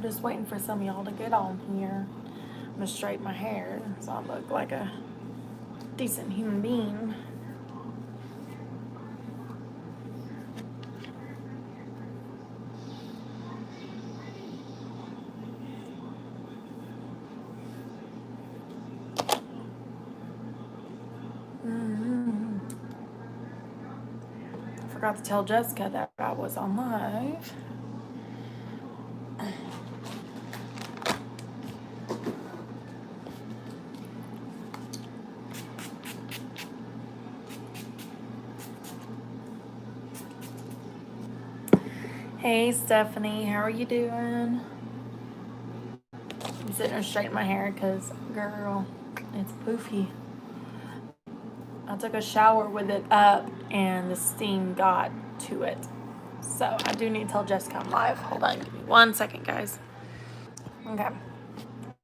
I'm just waiting for some of y'all to get on here. I'm gonna straighten my hair so I look like a decent human being. I forgot to tell Jessica that I was on live. Hey Stephanie, how are you doing? I'm sitting there straightening my hair because, girl, it's poofy. I took a shower with it up and the steam got to it. So I do need to tell Jessica I'm live. Hold on, give me 1 second, guys. Okay.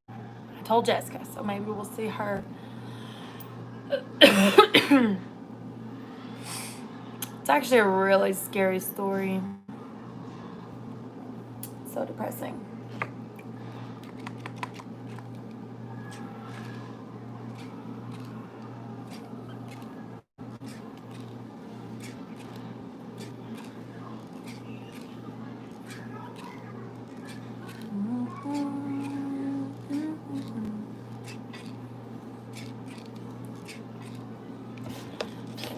I told Jessica, so maybe we'll see her. It's actually a really scary story. So depressing.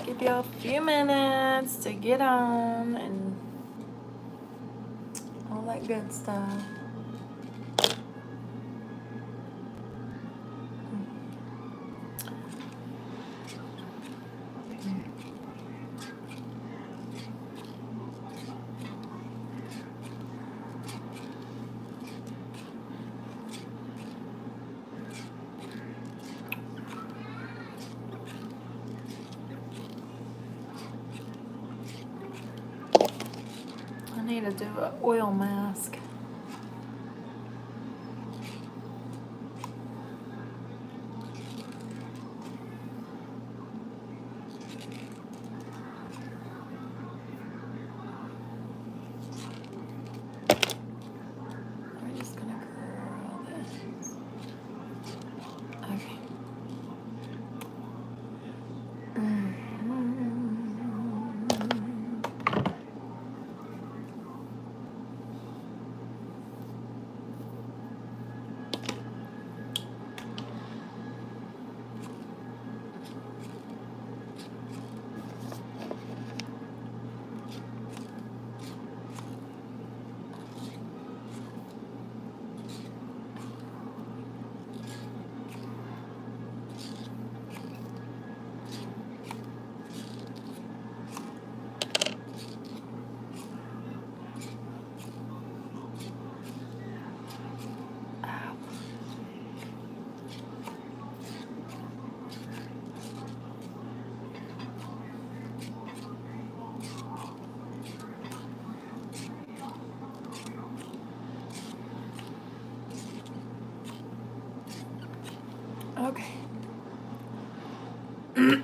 Give you a few minutes to get on and all that good stuff. I need to do an oil mask. I'm just gonna curl this. Okay. Okay. Let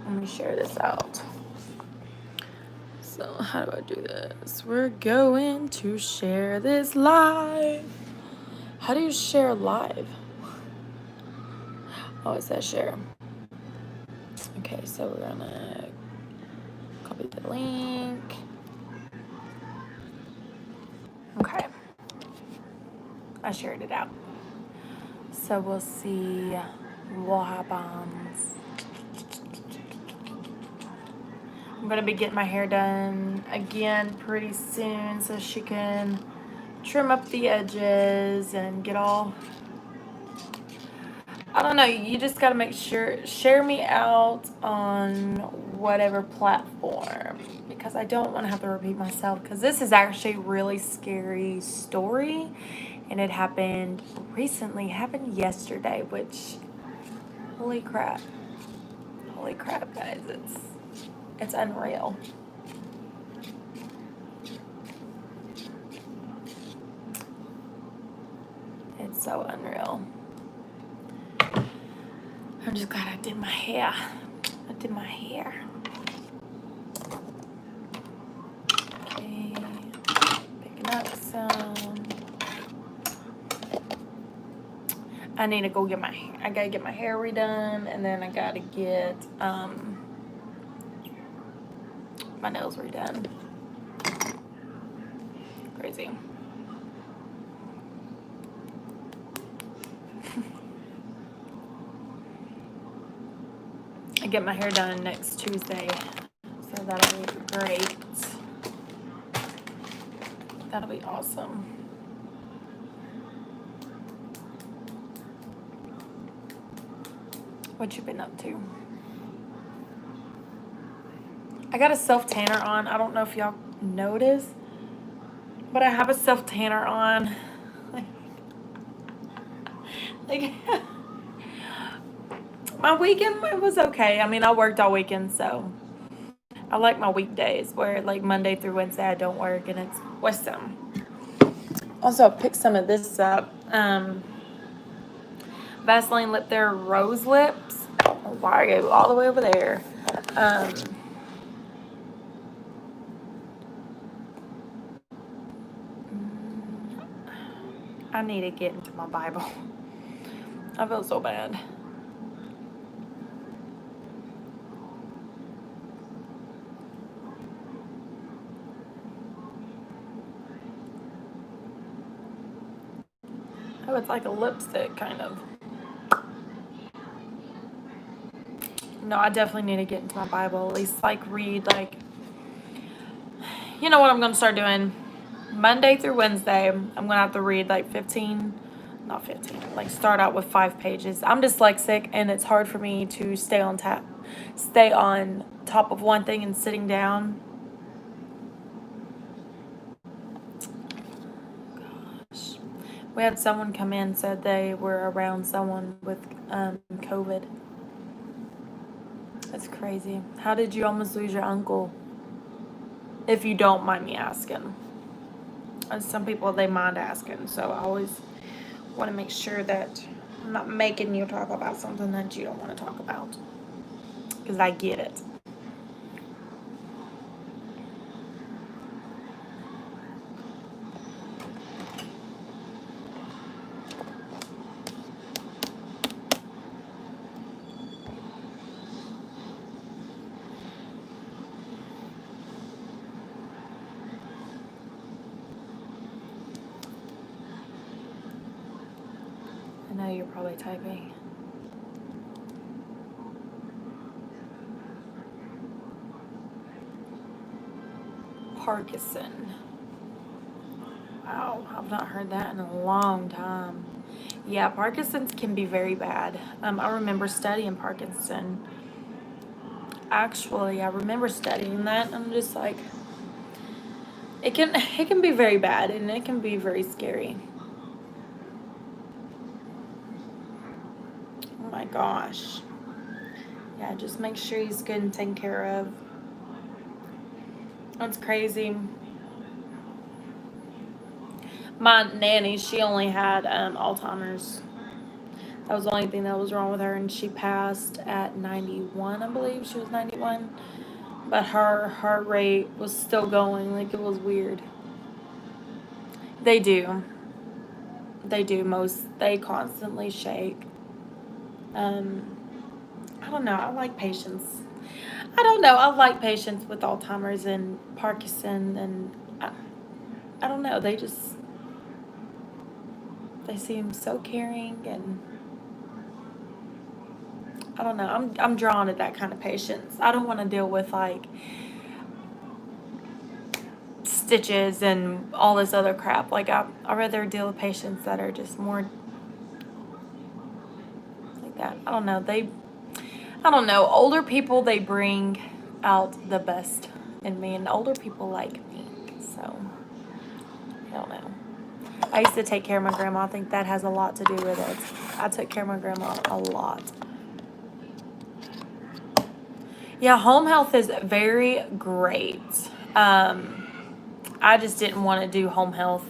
me share this out. So how do I do this? We're going to share this live. How do you share live? Oh, it says share. Okay, so we're gonna copy the link. Okay. I shared it out. So we'll see what happens. I'm gonna be getting my hair done again pretty soon so she can trim up the edges and get all, I don't know, you just gotta make sure, share me out on whatever platform because I don't want to have to repeat myself because this is actually a really scary story and it happened recently, it happened yesterday, which, holy crap, guys, it's unreal. It's so unreal. I'm just glad I did my hair. Okay, picking up some. I need to go get I gotta get my hair redone, and then I gotta get my nails redone. Crazy. I get my hair done next Tuesday, so that'll be great. That'll be awesome. What you been up to? I got a self tanner on. I don't know if y'all noticed, but I have a self tanner on. Like my weekend, it was okay. I mean, I worked all weekend, so I like my weekdays where like Monday through Wednesday I don't work, and it's awesome. Also, I picked some of this up. Vaseline Lip There Rose Lips. Why I go all the way over there. I need to get into my Bible. I feel so bad. Oh, it's like a lipstick, kind of. No, I definitely need to get into my Bible. At least, like, read, like... You know what I'm going to start doing? Monday through Wednesday, I'm going to have to read, like, 15... Not 15. Like, start out with 5 pages. I'm dyslexic, and it's hard for me to stay on top of one thing and sitting down. Gosh. We had someone come in, said they were around someone with COVID. That's crazy. How did you almost lose your uncle? If you don't mind me asking. And some people, they mind asking. So I always want to make sure that I'm not making you talk about something that you don't want to talk about. Because I get it. I know you're probably typing. Parkinson. Wow, I've not heard that in a long time. Yeah, Parkinson's can be very bad. I remember studying Parkinson. Actually, I remember studying that. I'm just like, it can be very bad, and it can be very scary. Oh my gosh. Yeah, just make sure he's good and taken care of. That's crazy. My nanny, she only had Alzheimer's. That was the only thing that was wrong with her, and she passed at 91, I believe. She was 91. But her heart rate was still going. Like, it was weird. They do. They do. They constantly shake. I don't know. I like patients. I don't know. I like patients with Alzheimer's and Parkinson, and I don't know. They seem so caring, and I don't know. I'm drawn to that kind of patients. I don't want to deal with like stitches and all this other crap. Like I'd rather deal with patients that are just more like that. I don't know. Older people, they bring out the best in me, and older people like me. So I don't know. I used to take care of my grandma. I think that has a lot to do with it. I took care of my grandma a lot. Yeah, home health is very great. I just didn't want to do home health.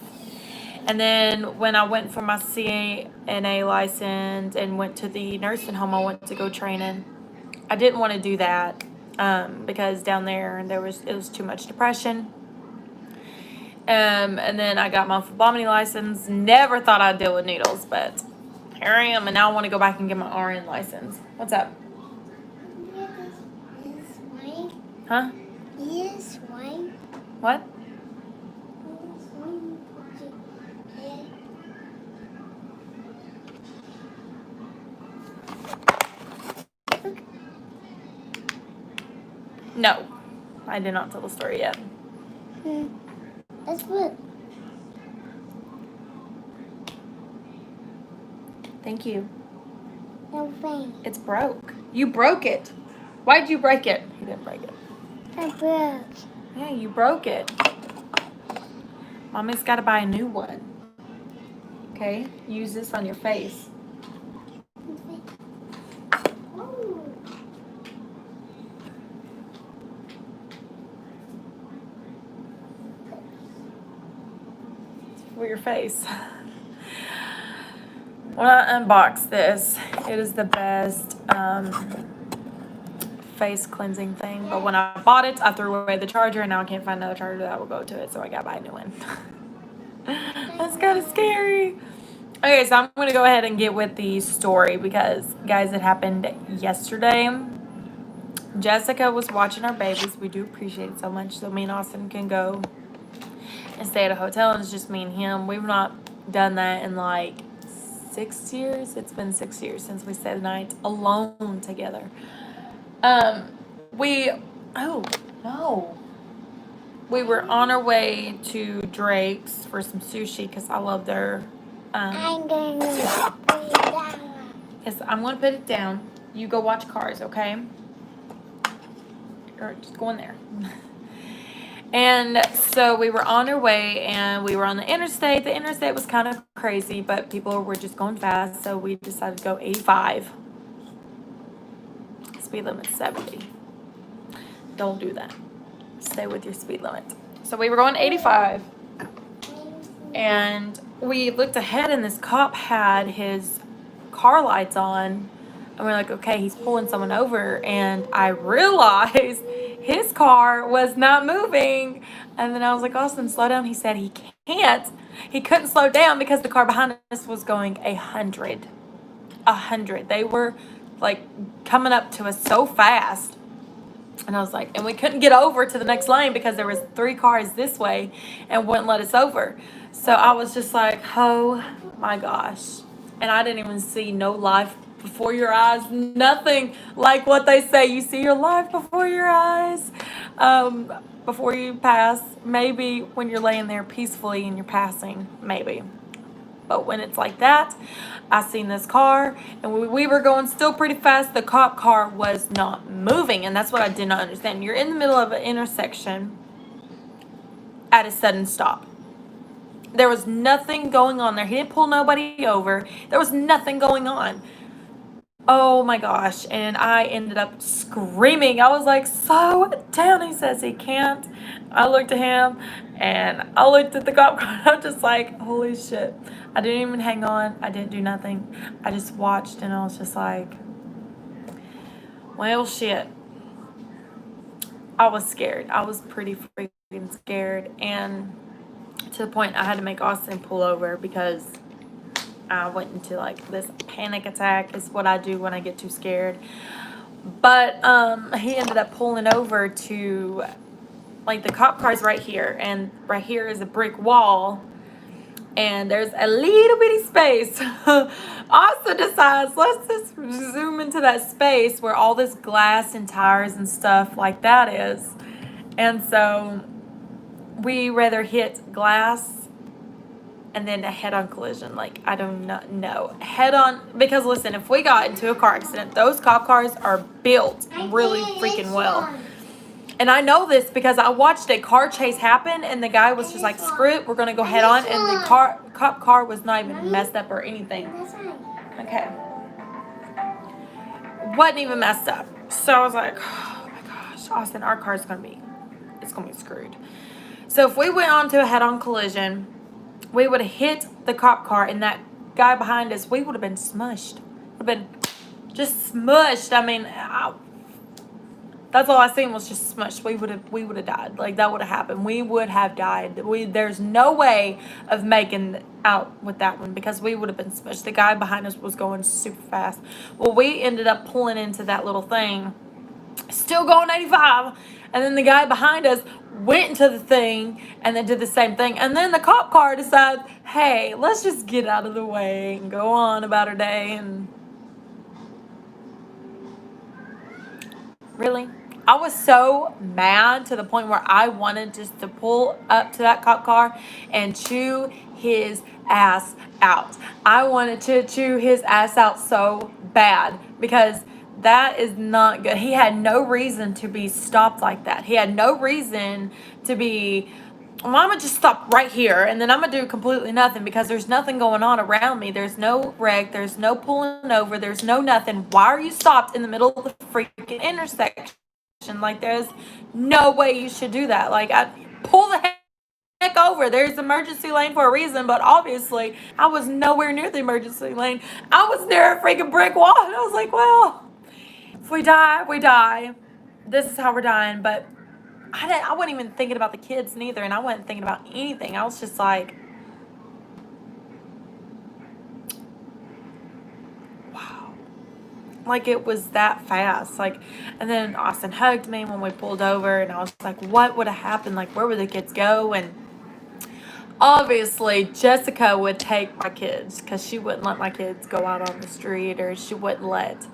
And then when I went for my CNA license and went to the nursing home, I went to go training. I didn't want to do that because down there it was too much depression. And then I got my phlebotomy license. Never thought I'd deal with needles, but here I am, and now I want to go back and get my RN license. What's up? Huh? Yes, wine. What? No, I did not tell the story yet. That's good. Thank you. No pain. It's broke. You broke it. Why'd you break it? You didn't break it. I broke. Yeah, you broke it. Mommy's got to buy a new one. Okay? Use this on your face. For your face. When I unbox this, it is the best face cleansing thing. But when I bought it, I threw away the charger, and now I can't find another charger that will go to it, so I gotta buy a new one. That's kind of scary. Okay, so I'm going to go ahead and get with the story because, guys, it happened yesterday. Jessica was watching our babies. We do appreciate it so much. So me and Austin can go and stay at a hotel, and it's just me and him. We've not done that in like 6 years. It's been 6 years since we stayed the night alone together. We were on our way to Drake's for some sushi because I love their I'm going to put it down. yes, I'm going to put it down. You go watch Cars, okay? Or just go in there. And so we were on our way, and we were on the interstate. The interstate was kind of crazy, but people were just going fast, so we decided to go 85. Speed limit 70. Don't do that. Stay with your speed limit. So we were going 85, and we looked ahead, and this cop had his car lights on, and we're like, okay, he's pulling someone over, and I realized his car was not moving. And then I was like, Austin, slow down. He said he can't. He couldn't slow down because the car behind us was going 100. 100. They were like coming up to us so fast. And I was like, and we couldn't get over to the next lane because there was 3 cars this way and wouldn't let us over. So I was just like, oh my gosh. And I didn't even see no life before your eyes, nothing like what they say. You see your life before your eyes, before you pass. Maybe when you're laying there peacefully and you're passing, maybe. But when it's like that, I seen this car, and we were going still pretty fast. The cop car was not moving, and that's what I did not understand. You're in the middle of an intersection at a sudden stop. There was nothing going on there. He didn't pull nobody over. There was nothing going on. Oh my gosh. And I ended up screaming. I was like, slow down. He says he can't. I looked at him, and I looked at the cop car. I'm just like, holy shit. I didn't even hang on. I didn't do nothing. I just watched, and I was just like, well, shit. I was scared. I was pretty freaking scared. And to the point I had to make Austin pull over because I went into like this panic attack is what I do when I get too scared. But he ended up pulling over to like the cop car's right here, and right here is a brick wall, and there's a little bitty space. Austin decides, let's just zoom into that space where all this glass and tires and stuff like that is. And so we rather hit glass and then a head-on collision. Like, I do not know. Head-on, because listen, if we got into a car accident, those cop cars are built really freaking well. And I know this because I watched a car chase happen, and the guy was just like, screw it, we're going to go head-on, and the cop car was not even messed up or anything. Okay. Wasn't even messed up. So I was like, oh my gosh, Austin, our car's going to be, it's going to be screwed. So if we went on to a head-on collision, we would have hit the cop car, and that guy behind us, we would have been smushed. Would have been just smushed. I mean, That's all I seen was just smushed. We would have died. Like, that would have happened. We would have died. There's no way of making out with that one because we would have been smushed. The guy behind us was going super fast. Well, we ended up pulling into that little thing, still going 85, and then the guy behind us went into the thing and then did the same thing. And then the cop car decided, hey, let's just get out of the way and go on about our day. And really, I was so mad to the point where I wanted just to pull up to that cop car and chew his ass out. I wanted to chew his ass out so bad because that is not good. He had no reason to be stopped like that. He had no reason to be, well, I'm going to just stop right here and then I'm going to do completely nothing because there's nothing going on around me. There's no wreck. There's no pulling over. There's no nothing. Why are you stopped in the middle of the freaking intersection? Like, there's no way you should do that. Like, I pull the heck over. There's emergency lane for a reason, but obviously I was nowhere near the emergency lane. I was near a freaking brick wall, and I was like, well, if we die, we die. This is how we're dying. But I wasn't even thinking about the kids neither, and I wasn't thinking about anything. I was just like, wow. Like, it was that fast. Like, and then Austin hugged me when we pulled over, and I was like, what would have happened? Like, where would the kids go? And obviously Jessica would take my kids because she wouldn't let my kids go out on the street, or she wouldn't let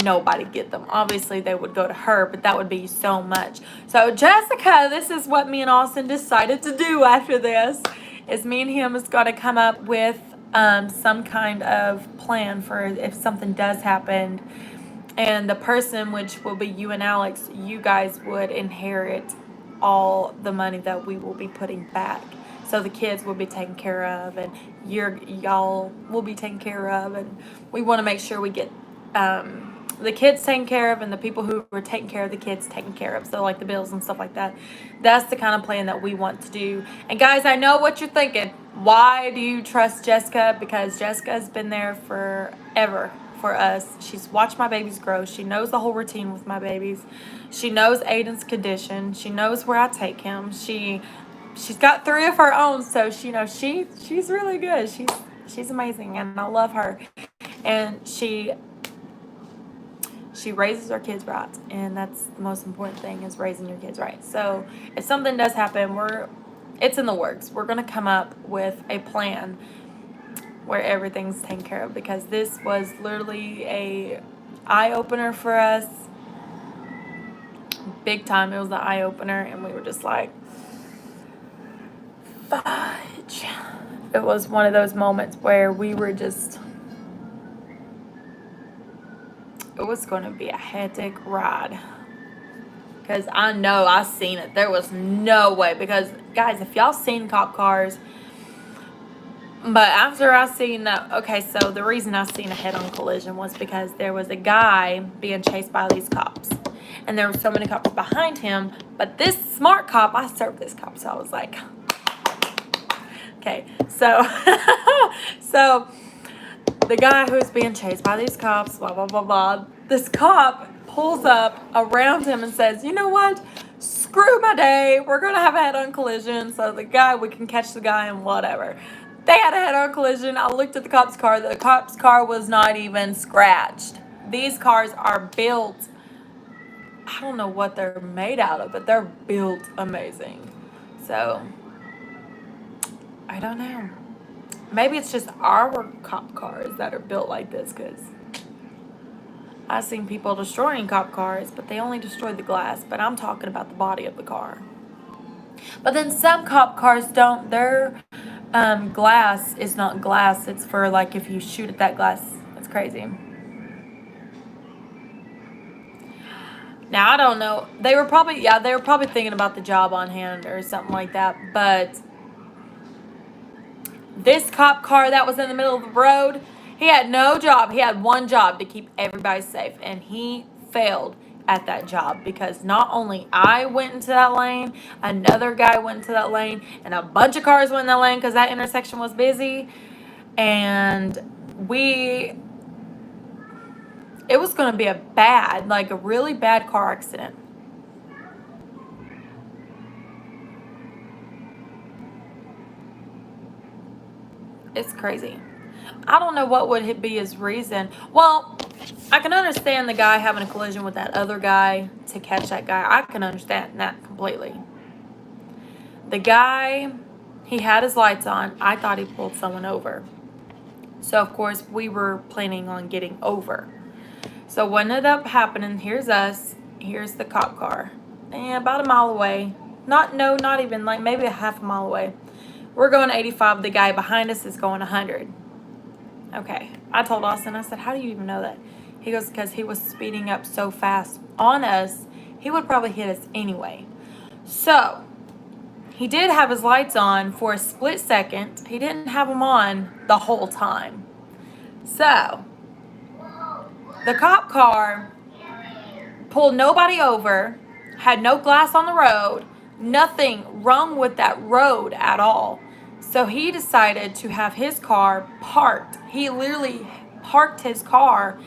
nobody get them. Obviously they would go to her, but that would be so much. So Jessica, this is what me and Austin decided to do after this, is me and him is going to come up with some kind of plan for if something does happen, and the person, which will be you and Alex, you guys would inherit all the money that we will be putting back. So the kids will be taken care of, and y'all will be taken care of, and we want to make sure we get the kids taken care of and the people who are taking care of the kids taken care of. So like the bills and stuff like that. That's the kind of plan that we want to do. And guys, I know what you're thinking. Why do you trust Jessica? Because Jessica's been there forever for us. She's watched my babies grow. She knows the whole routine with my babies. She knows Aiden's condition. She knows where I take him. She's got 3 of her own, so she's really good. She's amazing, and I love her. And she raises our kids right, and that's the most important thing, is raising your kids right. So if something does happen, it's in the works. We're gonna come up with a plan where everything's taken care of, because this was literally a eye opener for us, big time. It was an eye opener, and we were just like, fudge. It was one of those moments where we were just, it was going to be a hectic ride, because I know I seen it. There was no way, because guys, if y'all seen cop cars, but after I seen that, okay, so the reason I seen a head-on collision was because there was a guy being chased by these cops, and there were so many cops behind him, but this smart cop, I served this cop, so I was like, okay, so so the guy who's being chased by these cops, blah, blah, blah, blah, this cop pulls up around him and says, you know what? Screw my day. We're going to have a head-on collision. So we can catch the guy and whatever. They had a head-on collision. I looked at the cop's car. The cop's car was not even scratched. These cars are built, I don't know what they're made out of, but they're built amazing. So, I don't know. Maybe it's just our cop cars that are built like this, because I've seen people destroying cop cars, but they only destroyed the glass. But I'm talking about the body of the car. But then some cop cars don't. Their glass is not glass. It's for, like, if you shoot at that glass. It's crazy. Now, I don't know. They were probably thinking about the job on hand or something like that. But this cop car that was in the middle of the road, he had no job. He had one job, to keep everybody safe. And he failed at that job, because not only I went into that lane, another guy went into that lane, and a bunch of cars went in that lane because that intersection was busy. And it was going to be a really bad car accident. It's crazy. I don't know what would be his reason. Well, I can understand the guy having a collision with that other guy to catch that guy. I can understand that completely. The guy, he had his lights on. I thought he pulled someone over. So, of course, we were planning on getting over. So, what ended up happening, here's us. Here's the cop car. And about a mile away. Not even, like maybe a half a mile away. We're going 85. The guy behind us is going 100. Okay. I told Austin, I said, how do you even know that? He goes, because he was speeding up so fast on us, he would probably hit us anyway. So, he did have his lights on for a split second. He didn't have them on the whole time. So, the cop car pulled nobody over, had no glass on the road, nothing wrong with that road at all. So he decided to have his car parked. He literally parked his car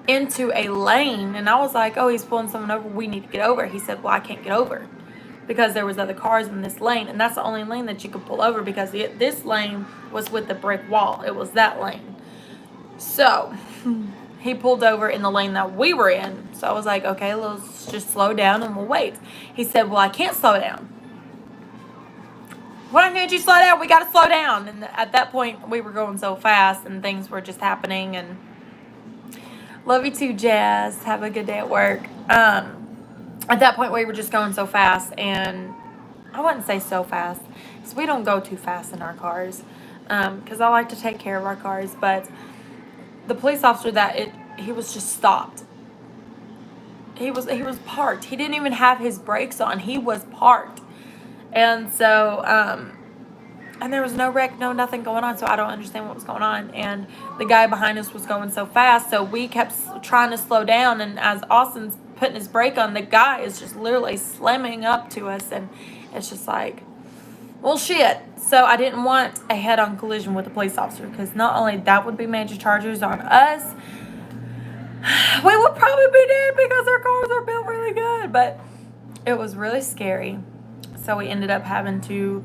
into a lane, and I was like, oh, he's pulling someone over. We need to get over. He said, well, I can't get over because there was other cars in this lane, and that's the only lane that you could pull over because this lane was with the brick wall. It was that lane. So he pulled over in the lane that we were in. So I was like, okay, let's just slow down and we'll wait. He said, well, I can't slow down. Why can't you slow down? We got to slow down. And at that point, we were going so fast and things were just happening. And love you too, Jazz. Have a good day at work. At that point, we were just going so fast. And I wouldn't say so fast, because we don't go too fast in our cars. Because I like to take care of our cars. But the police officer he was just stopped. He was parked. He didn't even have his brakes on. He was parked. And so, and there was no wreck, no nothing going on, so I don't understand what was going on. And the guy behind us was going so fast, so we kept trying to slow down, and as Austin's putting his brake on, the guy is just literally slamming up to us, and it's just like, well, shit. So I didn't want a head-on collision with a police officer, because not only that would be major charges on us, we would probably be dead because our cars are built really good. But it was really scary. So we ended up having to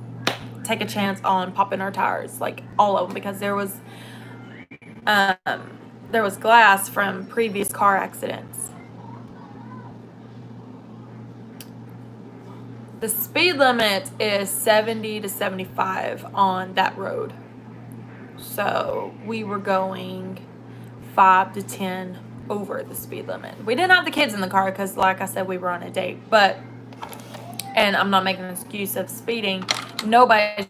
take a chance on popping our tires, like all of them, because there was glass from previous car accidents. The speed limit is 70 to 75 on that road. So we were going 5 to 10 over the speed limit. We didn't have the kids in the car because, like I said, we were on a date. And I'm not making an excuse of speeding. Nobody,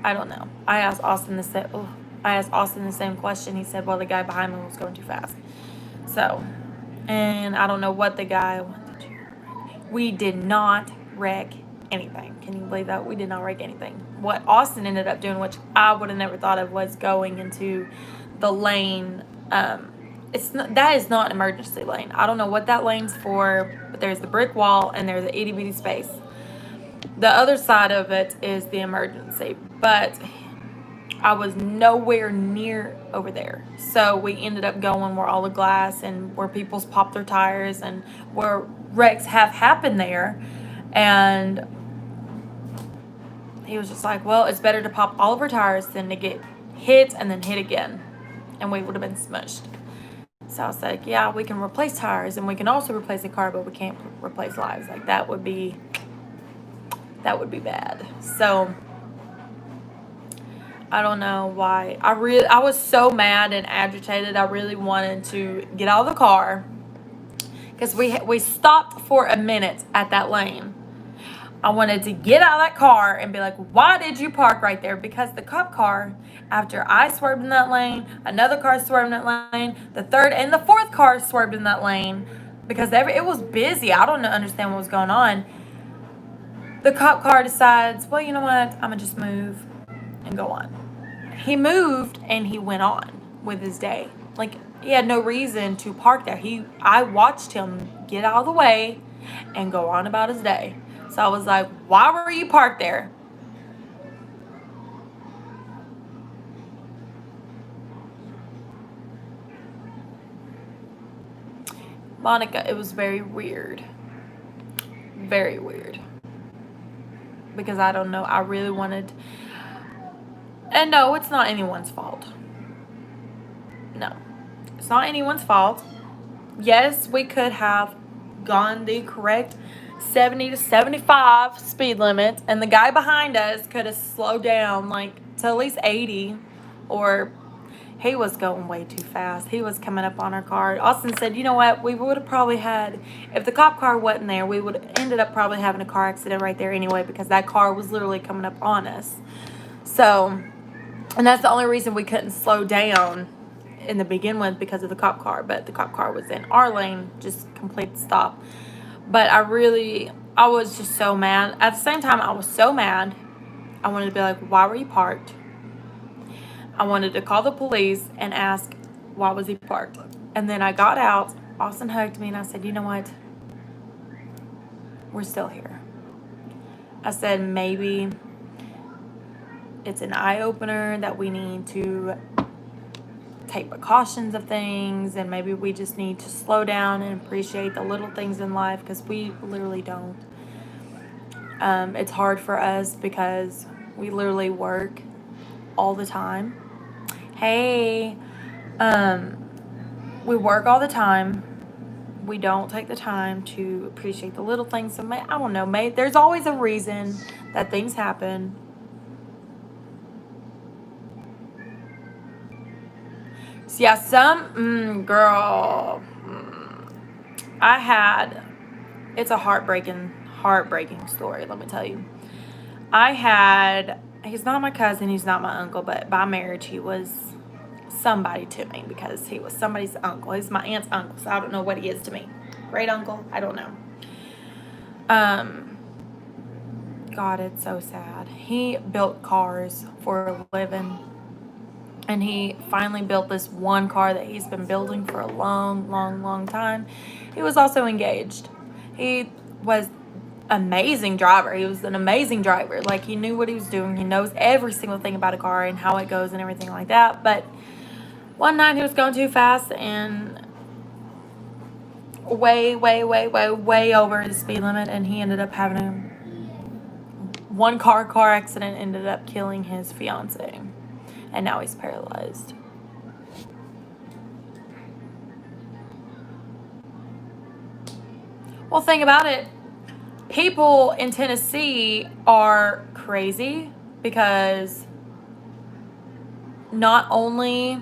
I don't know. I asked Austin the same question. He said, well, the guy behind me was going too fast. So, and I don't know what the guy wanted to do. We did not wreck anything. Can you believe that? We did not wreck anything. What Austin ended up doing, which I would have never thought of, was going into the lane. That is not an emergency lane. I don't know what that lane's for, but there's the brick wall and there's the itty bitty space. The other side of it is the emergency, but I was nowhere near over there. So we ended up going where all the glass and where people's popped their tires and where wrecks have happened there. And he was just like, well, it's better to pop all of our tires than to get hit and then hit again. And we would have been smushed. So I was like, yeah, we can replace tires and we can also replace a car, but we can't replace lives. Like that would be bad. So I don't know why. I was so mad and agitated. I really wanted to get out of the car because we stopped for a minute at that lane. I wanted to get out of that car and be like, why did you park right there? Because the cop car, after I swerved in that lane, another car swerved in that lane, the third and the fourth car swerved in that lane because it was busy. I don't understand what was going on. The cop car decides, well, you know what? I'm going to just move and go on. He moved and he went on with his day. Like, he had no reason to park there. I watched him get out of the way and go on about his day. So I was like, why were you parked there? Monica, it was very weird. Very weird. Because I don't know, I really wanted... And no, it's not anyone's fault. No, it's not anyone's fault. Yes, we could have gone the correct 70 to 75 speed limit, and the guy behind us could have slowed down like to at least 80, or he was going way too fast. He was coming up on our car. Austin said, you know what, we would have probably had, if the cop car wasn't there, we would have ended up probably having a car accident right there anyway, because that car was literally coming up on us. So, and that's the only reason we couldn't slow down in the begin with, because of the cop car. But the cop car was in our lane, just complete stop. But I was just so mad. At the same time, I was so mad. I wanted to be like, why were you parked? I wanted to call the police and ask, why was he parked? And then I got out, Austin hugged me, and I said, you know what? We're still here. I said, maybe it's an eye-opener that we need to take precautions of things, and maybe we just need to slow down and appreciate the little things in life, because we literally don't. It's hard for us because we literally work all the time. Hey, we work all the time. We don't take the time to appreciate the little things. So I don't know, there's always a reason that things happen. So yeah, girl, it's a heartbreaking story, let me tell you. He's not my cousin, he's not my uncle, but by marriage he was somebody to me, because he was somebody's uncle. He's my aunt's uncle, so I don't know what he is to me. Great uncle? I don't know. God, it's so sad. He built cars for a living, and he finally built this one car that he's been building for a long time. He was also engaged. He was amazing driver. He was an amazing driver. Like, he knew what he was doing. He knows every single thing about a car and how it goes and everything like that. But one night he was going too fast and way over the speed limit, and he ended up having a car accident, ended up killing his fiance, and now he's paralyzed. Well, think about it. People in Tennessee are crazy, because not only,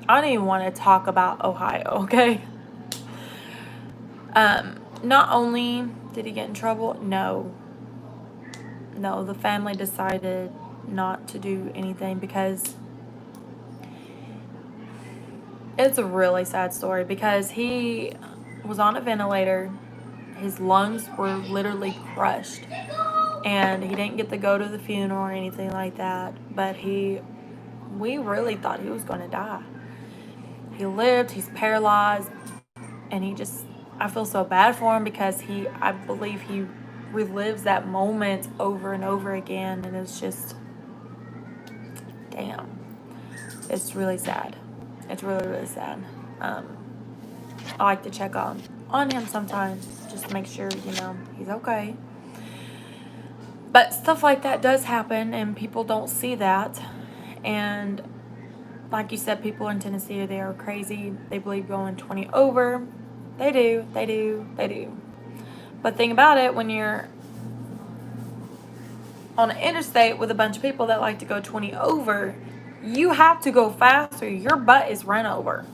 I don't even want to talk about Ohio, okay? Not only did he get in trouble, no, the family decided not to do anything, because it's a really sad story, because he was on a ventilator. His lungs were literally crushed, and he didn't get to go to the funeral or anything like that, but we really thought he was going to die. He lived, he's paralyzed, and I feel so bad for him, because I believe he relives that moment over and over again, and it's just, damn, it's really sad. It's really sad. I like to check on him sometimes, just to make sure, he's okay. But stuff like that does happen, and people don't see that. And like you said, people in Tennessee, they are crazy. They believe going 20 over. They do. But think about it, when you're on an interstate with a bunch of people that like to go 20 over, you have to go fast or your butt is run over.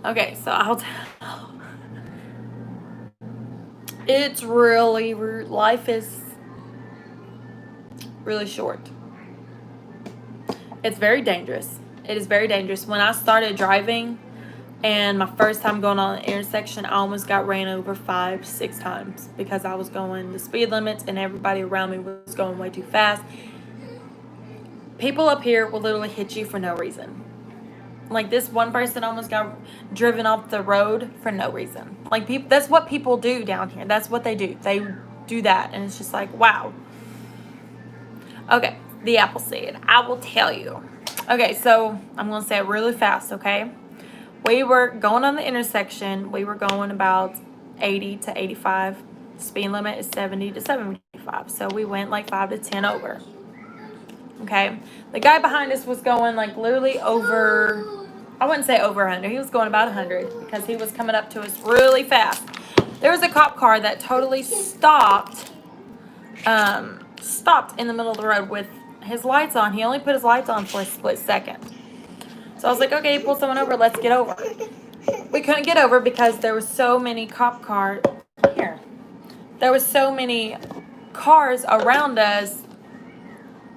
Okay, so I'll tell. It's really, life is really short. It's very dangerous. It is very dangerous. When I started driving, and my first time going on an intersection, I almost got ran over 5-6 times, because I was going the speed limit and everybody around me was going way too fast. People up here will literally hit you for no reason. Like, this one person almost got driven off the road for no reason. Like, that's what people do down here. That's what they do. They do that, and it's just like, wow. Okay, the Appleseed. I will tell you. Okay, so I'm going to say it really fast, okay? We were going on the intersection. We were going about 80 to 85. Speed limit is 70 to 75. So we went like 5 to 10 over. Okay. The guy behind us was going like literally over, I wouldn't say over 100. He was going about 100 because he was coming up to us really fast. There was a cop car that totally stopped in the middle of the road with his lights on. He only put his lights on for a split second. So I was like, okay, pull someone over. Let's get over. We couldn't get over because there was so many cop cars. Here. There was so many cars around us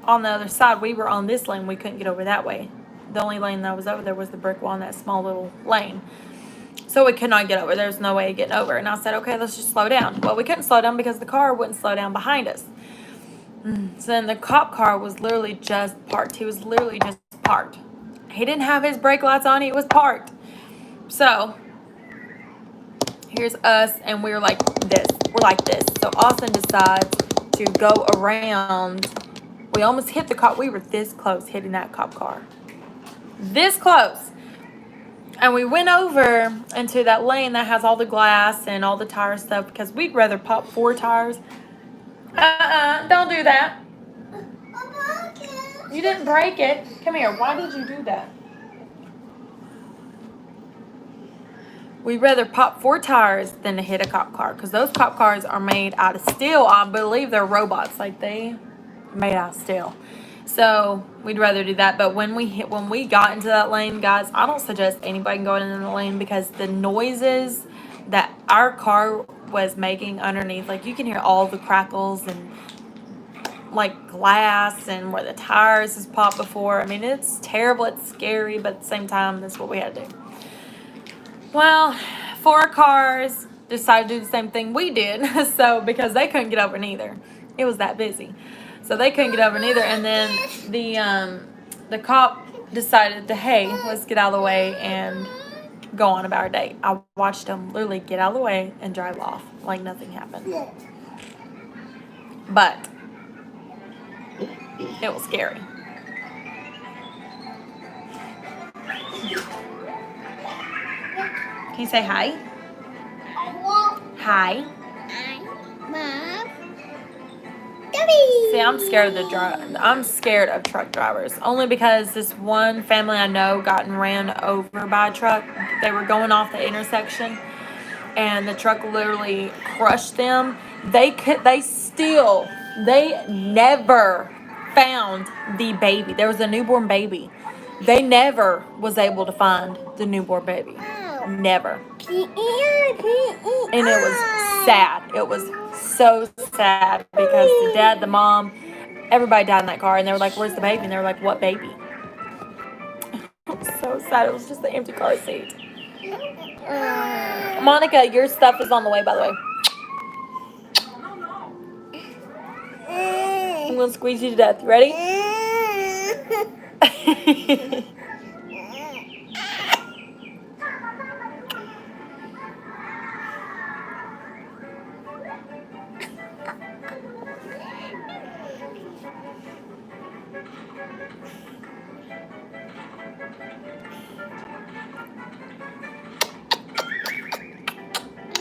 on the other side. We were on this lane. We couldn't get over that way. The only lane that was over there was the brick wall in that small little lane. So we could not get over. There was no way of getting over. And I said, okay, let's just slow down. Well, we couldn't slow down because the car wouldn't slow down behind us. So then the cop car was literally just parked. He was literally just parked. He didn't have his brake lights on. He was parked. So here's us, and we're like this. We're like this. So Austin decides to go around. We almost hit the cop. We were this close hitting that cop car. This close. And we went over into that lane that has all the glass and all the tire stuff because we'd rather pop 4 tires. Don't do that. You didn't break it. Come here. Why did you do that? We'd rather pop 4 tires than to hit a cop car because those cop cars are made out of steel. I believe they're robots. Like they made out of steel. So we'd rather do that. But when we got into that lane, guys, I don't suggest anybody going into the lane because the noises that our car was making underneath, like you can hear all the crackles and like glass and where the tires has popped before. I mean, it's terrible. It's scary, but at the same time, that's what we had to do. Well, 4 cars decided to do the same thing we did. So because they couldn't get over neither. It was that busy. So they couldn't get over neither. And then the cop decided to, hey, let's get out of the way and go on about our day. I watched him literally get out of the way and drive off like nothing happened. But it was scary. Can you say hi? Hi. See, I'm scared of truck drivers. Only because this one family I know got ran over by a truck. They were going off the intersection, and the truck literally crushed them. They never found the baby. There was a newborn baby. They never was able to find the newborn baby. Never. And it was sad. It was so sad because the dad, the mom, everybody died in that car. And they were like, where's the baby? And they were like, what baby? It was so sad. It was just the empty car seat. Monica, your stuff is on the way, by the way. I'm going to squeeze you to death. You ready?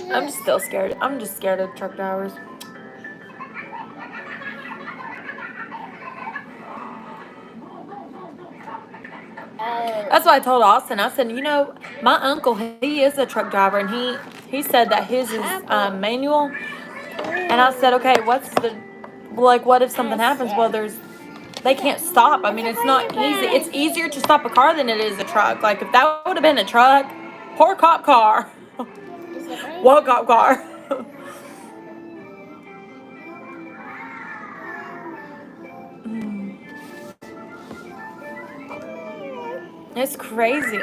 I'm still scared. I'm just scared of truck drivers. That's what I told Austin. I said, you know, my uncle, he is a truck driver, and he said that his is manual. And I said, okay, what if something happens? Well, they can't stop. I mean, it's not easy. It's easier to stop a car than it is a truck. Like, if that would have been a truck, poor cop car. What cop car? It's crazy.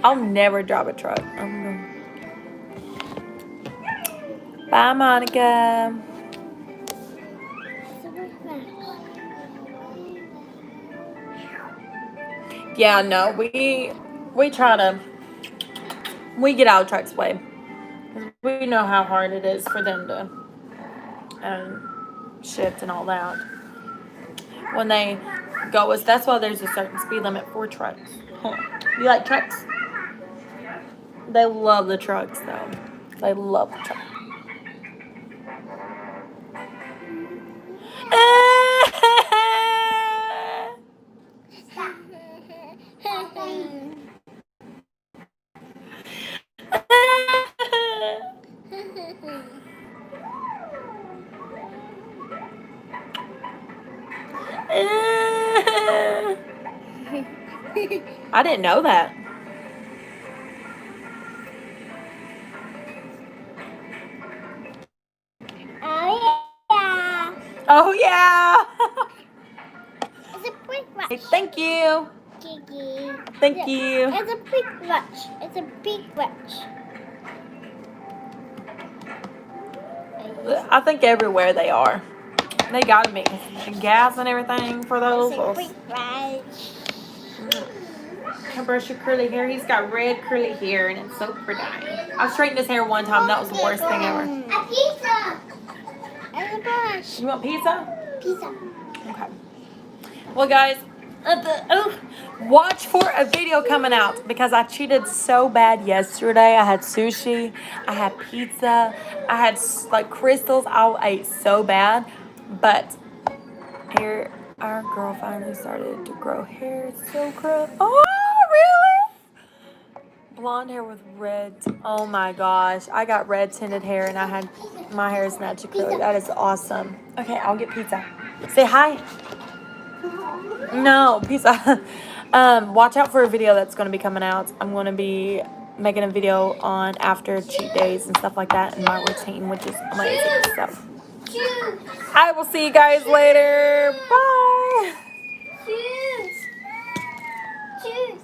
I'll never drive a truck. Bye, Monica. Yeah, no, we get out of truck's way. We know how hard it is for them to shift and all that. When they go, that's why there's a certain speed limit for trucks. You like trucks? They love the trucks, though. They love the trucks. I didn't know that. Oh yeah. Oh, yeah. It's a big rush. Thank you. Gigi. Thank you. It's a big rush. It's a big rush. I think everywhere they are. They gotta be gas and everything for those. It's a big rush. Can I brush your curly hair? He's got red curly hair and it's so pretty. I straightened his hair one time. That was the worst thing ever. A pizza. And a brush. You want pizza? Pizza. Okay. Well, guys, watch for a video coming out because I cheated so bad yesterday. I had sushi, I had pizza, I had like crystals. I ate so bad, but here our girl finally started to grow hair. It's so gross. Oh, really? Blonde hair with red. Oh my gosh, I got red tinted hair and I had my hair is natural curly. That is awesome. Okay, I'll get pizza. Say hi. No, pizza. Watch out for a video that's going to be coming out. I'm going to be making a video on after cheat days and stuff like that and my routine, which is amazing. So I will see you guys later. Bye. Choose.